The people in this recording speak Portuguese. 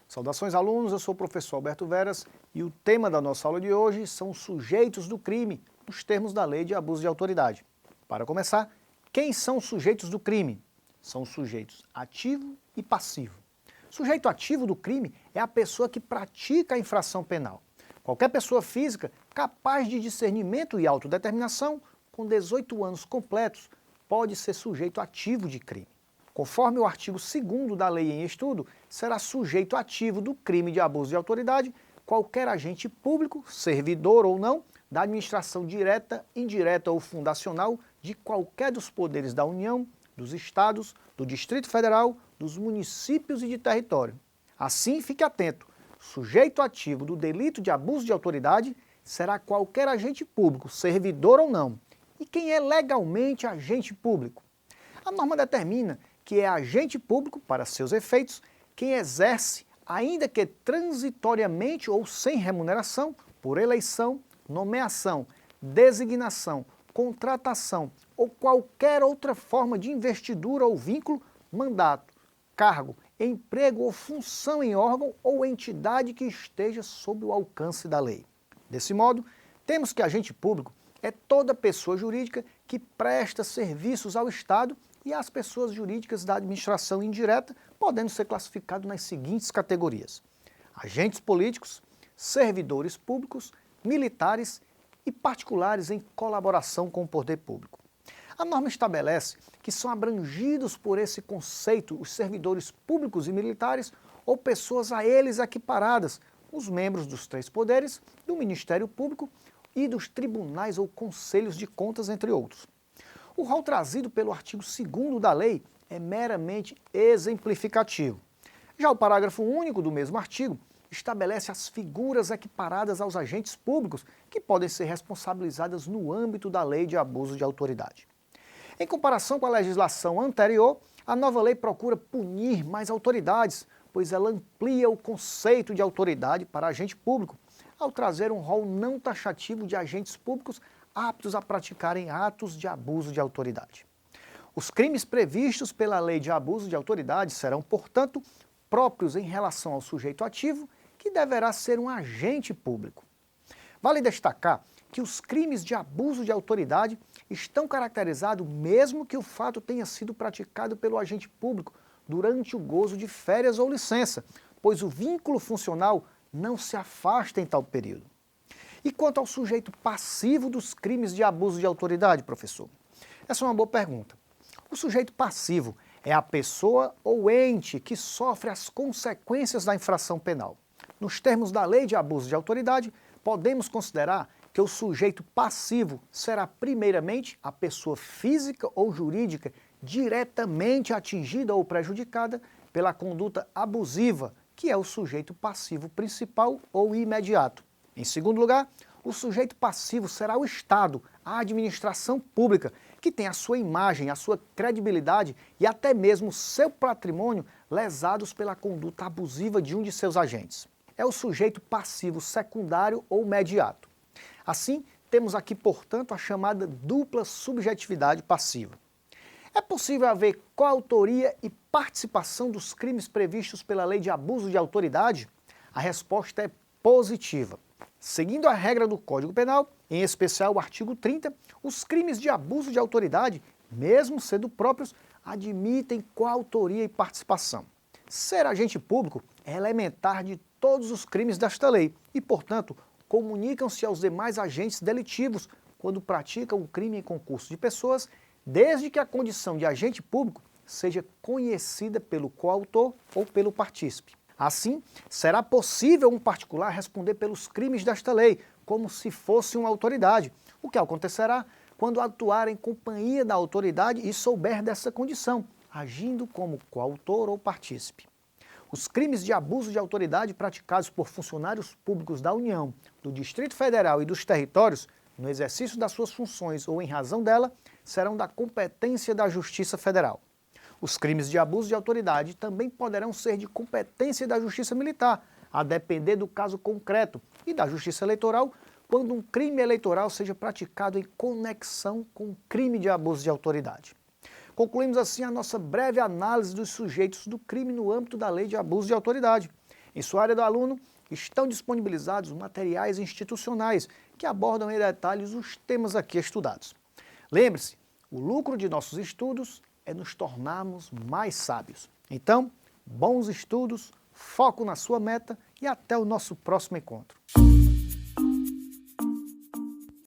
Saudações alunos, eu sou o professor Alberto Veras e o tema da nossa aula de hoje são os sujeitos do crime, nos termos da Lei de Abuso de Autoridade. Para começar, quem são os sujeitos do crime? São os sujeitos ativo e passivo. O sujeito ativo do crime é a pessoa que pratica a infração penal. Qualquer pessoa física capaz de discernimento e autodeterminação, com 18 anos completos, pode ser sujeito ativo de crime. Conforme o artigo 2º da lei em estudo, será sujeito ativo do crime de abuso de autoridade qualquer agente público, servidor ou não, da administração direta, indireta ou fundacional de qualquer dos poderes da União, dos Estados, do Distrito Federal, dos municípios e de território. Assim, fique atento, sujeito ativo do delito de abuso de autoridade será qualquer agente público, servidor ou não. E quem é legalmente agente público? A norma determina que é agente público, para seus efeitos, quem exerce, ainda que transitoriamente ou sem remuneração, por eleição, nomeação, designação, contratação ou qualquer outra forma de investidura ou vínculo, mandato, cargo, emprego ou função em órgão ou entidade que esteja sob o alcance da lei. Desse modo, temos que agente público é toda pessoa jurídica que presta serviços ao Estado e às pessoas jurídicas da administração indireta, podendo ser classificado nas seguintes categorias: agentes políticos, servidores públicos, militares e particulares em colaboração com o poder público. A norma estabelece que são abrangidos por esse conceito os servidores públicos e militares ou pessoas a eles equiparadas, os membros dos 3 poderes, do Ministério Público e dos tribunais ou conselhos de contas, entre outros. O rol trazido pelo artigo 2º da lei é meramente exemplificativo. Já o parágrafo único do mesmo artigo estabelece as figuras equiparadas aos agentes públicos que podem ser responsabilizadas no âmbito da Lei de Abuso de Autoridade. Em comparação com a legislação anterior, a nova lei procura punir mais autoridades, pois ela amplia o conceito de autoridade para agente público, ao trazer um rol não taxativo de agentes públicos aptos a praticarem atos de abuso de autoridade. Os crimes previstos pela Lei de Abuso de Autoridade serão, portanto, próprios em relação ao sujeito ativo, que deverá ser um agente público. Vale destacar que os crimes de abuso de autoridade estão caracterizados mesmo que o fato tenha sido praticado pelo agente público durante o gozo de férias ou licença, pois o vínculo funcional não se afasta em tal período. E quanto ao sujeito passivo dos crimes de abuso de autoridade, professor? Essa é uma boa pergunta. O sujeito passivo é a pessoa ou ente que sofre as consequências da infração penal. Nos termos da Lei de Abuso de Autoridade, podemos considerar que o sujeito passivo será primeiramente a pessoa física ou jurídica diretamente atingida ou prejudicada pela conduta abusiva, que é o sujeito passivo principal ou imediato. Em segundo lugar, o sujeito passivo será o Estado, a administração pública, que tem a sua imagem, a sua credibilidade e até mesmo seu patrimônio lesados pela conduta abusiva de um de seus agentes. É o sujeito passivo secundário ou mediato. Assim, temos aqui, portanto, a chamada dupla subjetividade passiva. É possível haver coautoria e participação dos crimes previstos pela Lei de Abuso de Autoridade? A resposta é positiva. Seguindo a regra do Código Penal, em especial o artigo 30, os crimes de abuso de autoridade, mesmo sendo próprios, admitem coautoria e participação. Ser agente público é elementar de todos os crimes desta lei e, portanto, comunicam-se aos demais agentes delitivos quando praticam o crime em concurso de pessoas, desde que a condição de agente público seja conhecida pelo coautor ou pelo partícipe. Assim, será possível um particular responder pelos crimes desta lei, como se fosse uma autoridade, o que acontecerá quando atuar em companhia da autoridade e souber dessa condição, agindo como coautor ou partícipe. Os crimes de abuso de autoridade praticados por funcionários públicos da União, do Distrito Federal e dos territórios, no exercício das suas funções ou em razão dela, serão da competência da Justiça Federal. Os crimes de abuso de autoridade também poderão ser de competência da Justiça Militar, a depender do caso concreto, e da Justiça Eleitoral, quando um crime eleitoral seja praticado em conexão com um crime de abuso de autoridade. Concluímos assim a nossa breve análise dos sujeitos do crime no âmbito da Lei de Abuso de Autoridade. Em sua área do aluno, estão disponibilizados materiais institucionais que abordam em detalhes os temas aqui estudados. Lembre-se, o lucro de nossos estudos é nos tornarmos mais sábios. Então, bons estudos, foco na sua meta e até o nosso próximo encontro.